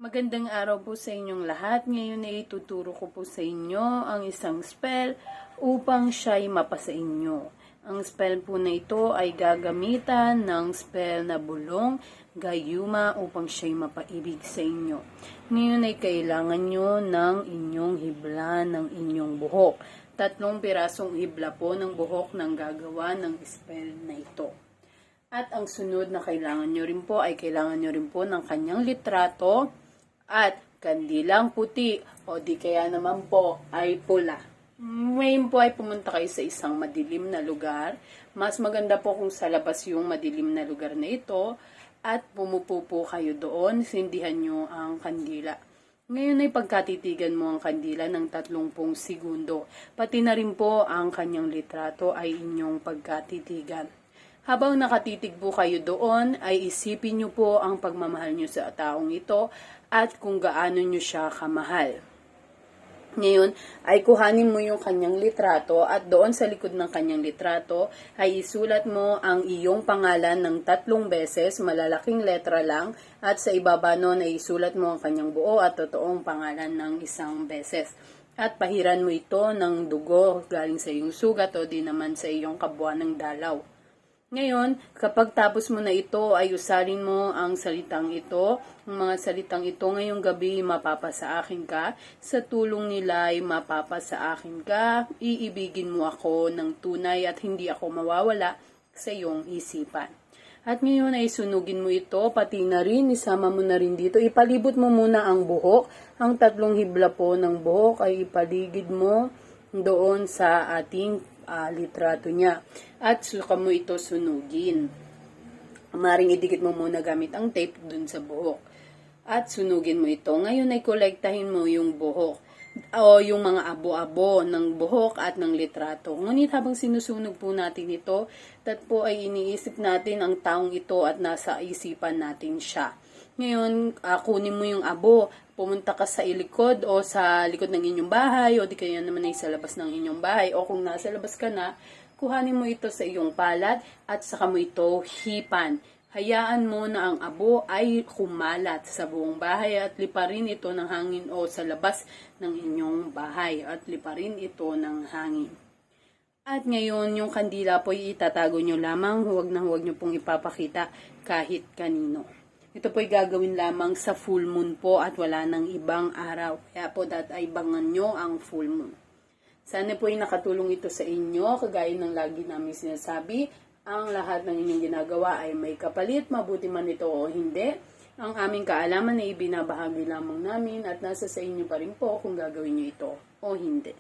Magandang araw po sa inyong lahat. Ngayon ay ituturo ko po sa inyo ang isang spell upang siya'y mapasa inyo. Ang spell po na ito ay gagamitan ng spell na bulong, gayuma upang siya'y mapaibig sa inyo. Ngayon ay kailangan nyo ng inyong hibla ng inyong buhok. 3 pirasong hibla po ng buhok ng gagawa ng spell na ito. At ang sunod na kailangan nyo rin po ay kailangan nyo rin po ng kanyang litrato at kandilang puti o di kaya naman po ay pula. Ngayon po ay pumunta kayo sa isang madilim na lugar. Mas maganda po kung sa labas yung madilim na lugar na ito at pumupo po kayo doon, sindihan nyo ang kandila. Ngayon ay pagkatitigan mo ang kandila ng 30 segundo. Pati na rin po ang kanyang litrato ay inyong pagkatitigan. Habang nakatitig po kayo doon, ay isipin nyo po ang pagmamahal nyo sa taong ito at kung gaano nyo siya kamahal. Ngayon, ay kuhanin mo yung kanyang litrato at doon sa likod ng kanyang litrato ay isulat mo ang iyong pangalan ng 3 beses, malalaking letra lang, at sa ibaba noon ay isulat mo ang kanyang buo at totoong pangalan ng 1 beses. At pahiran mo ito ng dugo galing sa iyong sugat o di naman sa iyong kabuuan ng dalaw. Ngayon, kapag tapos mo na ito, ay usalin mo ang salitang ito. Ang mga salitang ito ngayong gabi, mapapasa akin ka. Sa tulong nila ay mapapasa akin ka. Iibigin mo ako ng tunay at hindi ako mawawala sa iyong isipan. At ngayon ay sunugin mo ito, pati na rin, isama mo na rin dito. Ipalibot mo muna ang buhok. Ang 3 hibla po ng buhok ay ipaligid mo doon sa ating litrato niya. At suka mo ito sunugin. Maring idikit mo muna gamit ang tape dun sa buhok. At sunugin mo ito. Ngayon ay kolektahin mo yung buhok o yung mga abo-abo ng buhok at ng litrato. Ngunit habang sinusunog po natin ito, po ay iniisip natin ang taong ito at nasa isipan natin siya. Ngayon, kunin mo yung abo, pumunta ka sa ilikod o sa likod ng inyong bahay o di kaya naman ay sa labas ng inyong bahay o kung nasa labas ka na, kuhanin mo ito sa iyong palad at saka mo ito hipan. Hayaan mo na ang abo ay kumalat sa buong bahay at liparin ito ng hangin o sa labas ng inyong bahay at liparin ito ng hangin. At ngayon, yung kandila po itatago nyo lamang, huwag nyo pong ipapakita kahit kanino. Ito po'y gagawin lamang sa full moon po at wala nang ibang araw. Kaya po ay bangan nyo ang full moon. Sana po'y nakatulong ito sa inyo. Kagaya ng lagi namin sinasabi, ang lahat ng inyong ginagawa ay may kapalit, mabuti man ito o hindi. Ang aming kaalaman ay ibinabahagi lamang namin at nasa sa inyo pa rin po kung gagawin nyo ito o hindi.